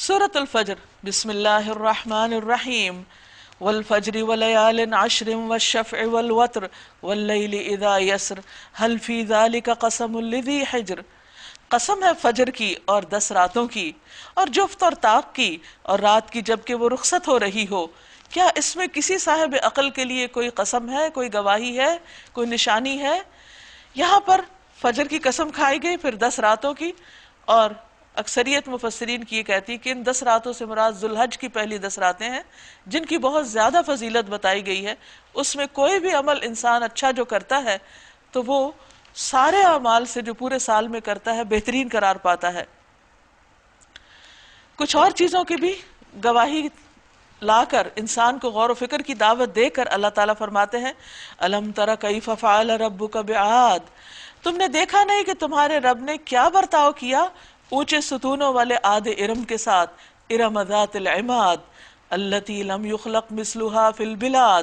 سورة الفجر بسم اللہ الرحمن الرحیم والفجر وليال عشر والشفع والوتر واللیل اذا یسر هل فی ذلک قسم لذی حجر۔ قسم ہے فجر کی اور 10 راتوں کی اور جفت اور طاق کی اور رات کی جبکہ وہ رخصت ہو رہی ہو، کیا اس میں کسی صاحب عقل کے لیے کوئی قسم ہے، کوئی گواہی ہے، کوئی نشانی ہے؟ یہاں پر فجر کی قسم کھائی گئی، پھر 10 راتوں کی، اور اکثریت مفسرین کی یہ کہتی کہ ان 10 راتوں سے مراد ذوالحج کی پہلی 10 راتیں ہیں جن کی بہت زیادہ فضیلت بتائی گئی ہے۔ اس میں کوئی بھی عمل انسان اچھا جو کرتا ہے تو وہ سارے اعمال سے جو پورے سال میں کرتا ہے بہترین قرار پاتا ہے۔ کچھ اور چیزوں کی بھی گواہی لا کر انسان کو غور و فکر کی دعوت دے کر اللہ تعالیٰ فرماتے ہیں الم تر کیف فعل ربک بعاد، تم نے دیکھا نہیں کہ تمہارے رب نے کیا برتاؤ کیا اونچے ستونوں والے عاد ارم کے ساتھ، ارم ذات العماد التی لم یخلق مثلها فی البلاد،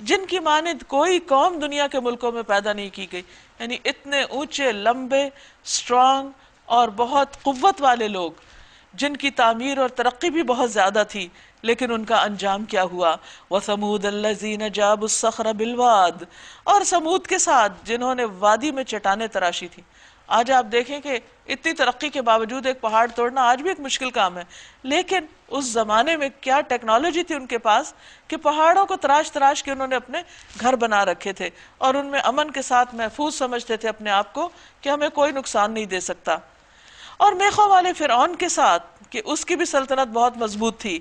جن کی مانند کوئی قوم دنیا کے ملکوں میں پیدا نہیں کی گئی۔ یعنی اتنے اونچے، لمبے، اسٹرانگ اور بہت قوت والے لوگ جن کی تعمیر اور ترقی بھی بہت زیادہ تھی، لیکن ان کا انجام کیا ہوا؟ وَثَمُودَ الَّذِينَ جَابُوا الصَّخْرَ بِالْوَادِ، اور سمود کے ساتھ جنہوں نے وادی میں چٹانیں تراشی تھی۔ آج آپ دیکھیں کہ اتنی ترقی کے باوجود ایک پہاڑ توڑنا آج بھی ایک مشکل کام ہے، لیکن اس زمانے میں کیا ٹیکنالوجی تھی ان کے پاس کہ پہاڑوں کو تراش تراش کے انہوں نے اپنے گھر بنا رکھے تھے اور ان میں امن کے ساتھ محفوظ سمجھتے تھے اپنے آپ کو کہ ہمیں کوئی نقصان نہیں دے سکتا۔ اور میخوں والے فرعون کے ساتھ کہ اس کی بھی سلطنت بہت مضبوط تھی،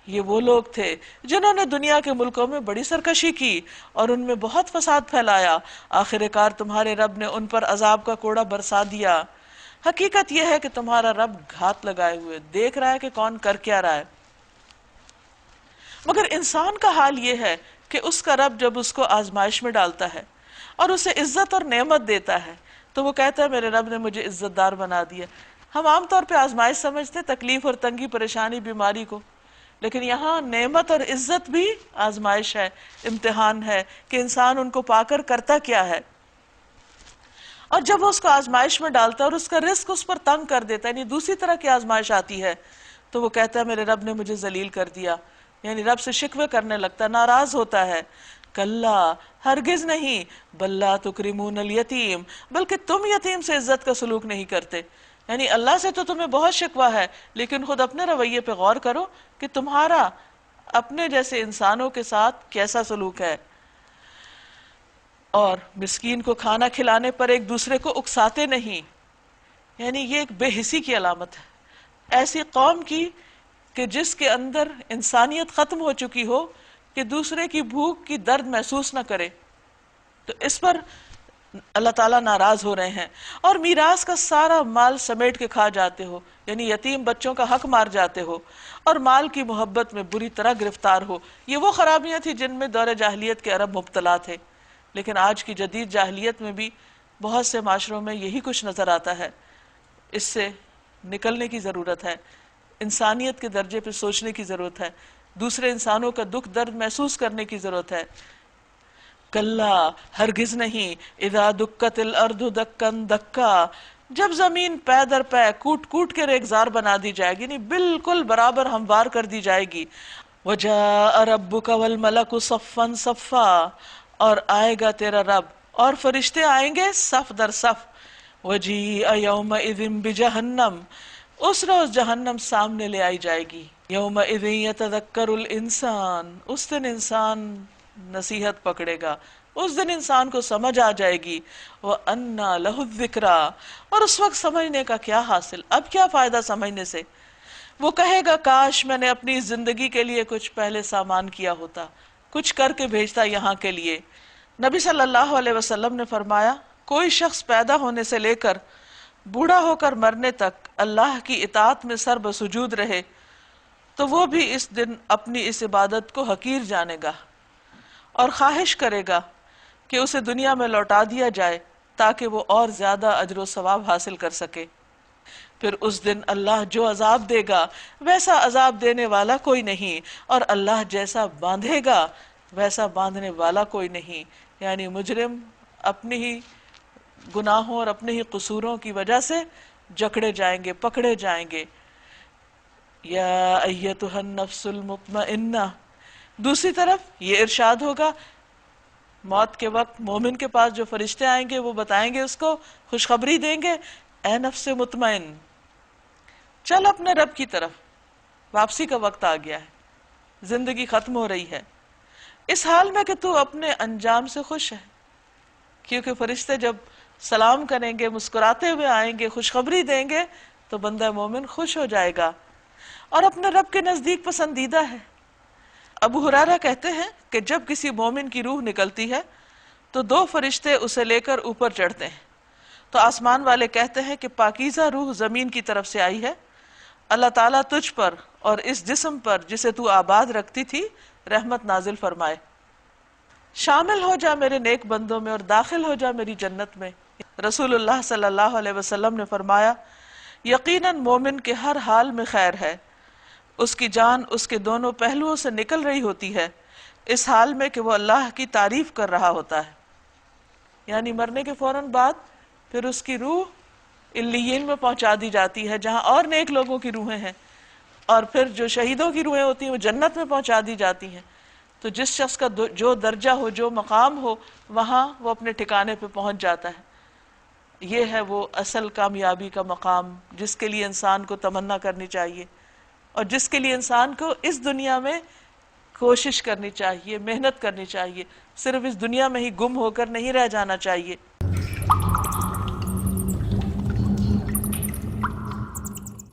یہ وہ لوگ تھے جنہوں نے دنیا کے ملکوں میں بڑی سرکشی کی اور ان میں بہت فساد پھیلایا، آخر کار تمہارے رب نے ان پر عذاب کا کوڑا برسا دیا۔ حقیقت یہ ہے کہ تمہارا رب گھات لگائے ہوئے دیکھ رہا ہے کہ کون کر کیا رہا ہے۔ مگر انسان کا حال یہ ہے کہ اس کا رب جب اس کو آزمائش میں ڈالتا ہے اور اسے عزت اور نعمت دیتا ہے تو وہ کہتا ہے میرے رب نے مجھے عزت دار بنا دیا۔ ہم عام طور پہ آزمائش سمجھتے تکلیف اور تنگی، پریشانی، بیماری کو، لیکن یہاں نعمت اور عزت بھی آزمائش ہے، امتحان ہے کہ انسان ان کو پا کر کرتا کیا ہے۔ اور جب وہ اس کو آزمائش میں ڈالتا ہے اور اس کا رزق اس پر تنگ کر دیتا ہے، یعنی دوسری طرح کی آزمائش آتی ہے، تو وہ کہتا ہے میرے رب نے مجھے ذلیل کر دیا، یعنی رب سے شکوے کرنے لگتا ہے، ناراض ہوتا ہے۔ کلا، ہرگز نہیں، بل لا تکرمون الیتیم، بلکہ تم یتیم سے عزت کا سلوک نہیں کرتے۔ یعنی اللہ سے تو تمہیں بہت شکوہ ہے، لیکن خود اپنے رویے پہ غور کرو کہ تمہارا اپنے جیسے انسانوں کے ساتھ کیسا سلوک ہے۔ اور مسکین کو کھانا کھلانے پر ایک دوسرے کو اکساتے نہیں، یعنی یہ ایک بے حسی کی علامت ہے ایسی قوم کی کہ جس کے اندر انسانیت ختم ہو چکی ہو کہ دوسرے کی بھوک کی درد محسوس نہ کرے، تو اس پر اللہ تعالیٰ ناراض ہو رہے ہیں۔ اور میراث کا سارا مال سمیٹ کے کھا جاتے ہو، یعنی یتیم بچوں کا حق مار جاتے ہو، اور مال کی محبت میں بری طرح گرفتار ہو۔ یہ وہ خرابیاں تھیں جن میں دور جاہلیت کے عرب مبتلا تھے، لیکن آج کی جدید جاہلیت میں بھی بہت سے معاشروں میں یہی کچھ نظر آتا ہے۔ اس سے نکلنے کی ضرورت ہے، انسانیت کے درجے پہ سوچنے کی ضرورت ہے، دوسرے انسانوں کا دکھ درد محسوس کرنے کی ضرورت ہے۔ کلا، ہرگز نہیں، اذا دکت الارض دکن دکا، جب زمین پے در پے کوٹ کوٹ کے ریگزار بنا دی جائے گی، یعنی بالکل برابر ہموار کر دی جائے گی۔ وجاء ربک والملک صفا صفا، اور آئے گا تیرا رب اور فرشتے آئیں گے صف در صف۔ وجیء یومئذ بجہنم، اس روز جہنم سامنے لے آئی جائے گی۔ یومئذ یتذکر الانسان، اس دن انسان نصیحت پکڑے گا، اس دن انسان کو سمجھ آ جائے گی۔ وَأَنَّى لَهُ الذِّكْرَى، اور اس وقت سمجھنے کا کیا حاصل، اب کیا فائدہ سمجھنے سے؟ وہ کہے گا کاش میں نے اپنی زندگی کے لیے کچھ پہلے سامان کیا ہوتا، کچھ کر کے بھیجتا یہاں کے لیے۔ نبی صلی اللہ علیہ وسلم نے فرمایا کوئی شخص پیدا ہونے سے لے کر بوڑھا ہو کر مرنے تک اللہ کی اطاعت میں سر بسجود رہے تو وہ بھی اس دن اپنی اس عبادت کو حقیر جانے گا اور خواہش کرے گا کہ اسے دنیا میں لوٹا دیا جائے تاکہ وہ اور زیادہ اجر و ثواب حاصل کر سکے۔ پھر اس دن اللہ جو عذاب دے گا ویسا عذاب دینے والا کوئی نہیں، اور اللہ جیسا باندھے گا ویسا باندھنے والا کوئی نہیں۔ یعنی مجرم اپنی ہی گناہوں اور اپنے ہی قصوروں کی وجہ سے جکڑے جائیں گے، پکڑے جائیں گے۔ یا ایتھا النفس المطمئنہ. دوسری طرف یہ ارشاد ہوگا موت کے وقت مومن کے پاس جو فرشتے آئیں گے وہ بتائیں گے اس کو، خوشخبری دیں گے، اے نفس مطمئن چل اپنے رب کی طرف، واپسی کا وقت آ گیا ہے، زندگی ختم ہو رہی ہے، اس حال میں کہ تو اپنے انجام سے خوش ہے. کیونکہ فرشتے جب سلام کریں گے، مسکراتے ہوئے آئیں گے، خوشخبری دیں گے تو بندہ مومن خوش ہو جائے گا اور اپنے رب کے نزدیک پسندیدہ ہے. ابو ہریرہ کہتے ہیں کہ جب کسی مومن کی روح نکلتی ہے تو 2 فرشتے اسے لے کر اوپر چڑھتے ہیں، تو آسمان والے کہتے ہیں کہ پاکیزہ روح زمین کی طرف سے آئی ہے، اللہ تعالیٰ تجھ پر اور اس جسم پر جسے تو آباد رکھتی تھی رحمت نازل فرمائے، شامل ہو جا میرے نیک بندوں میں اور داخل ہو جا میری جنت میں. رسول اللہ صلی اللہ علیہ وسلم نے فرمایا یقیناً مومن کے ہر حال میں خیر ہے، اس کی جان اس کے دونوں پہلوؤں سے نکل رہی ہوتی ہے اس حال میں کہ وہ اللہ کی تعریف کر رہا ہوتا ہے. یعنی مرنے کے فوراً بعد پھر اس کی روح علیین میں پہنچا دی جاتی ہے جہاں اور نیک لوگوں کی روحیں ہیں، اور پھر جو شہیدوں کی روحیں ہوتی ہیں وہ جنت میں پہنچا دی جاتی ہیں. تو جس شخص کا جو درجہ ہو، جو مقام ہو، وہاں وہ اپنے ٹھکانے پہ پہنچ جاتا ہے. یہ ہے وہ اصل کامیابی کا مقام جس کے لیے انسان کو تمنا کرنی چاہیے اور جس کے لیے انسان کو اس دنیا میں کوشش کرنی چاہیے، محنت کرنی چاہیے، صرف اس دنیا میں ہی گم ہو کر نہیں رہ جانا چاہیے.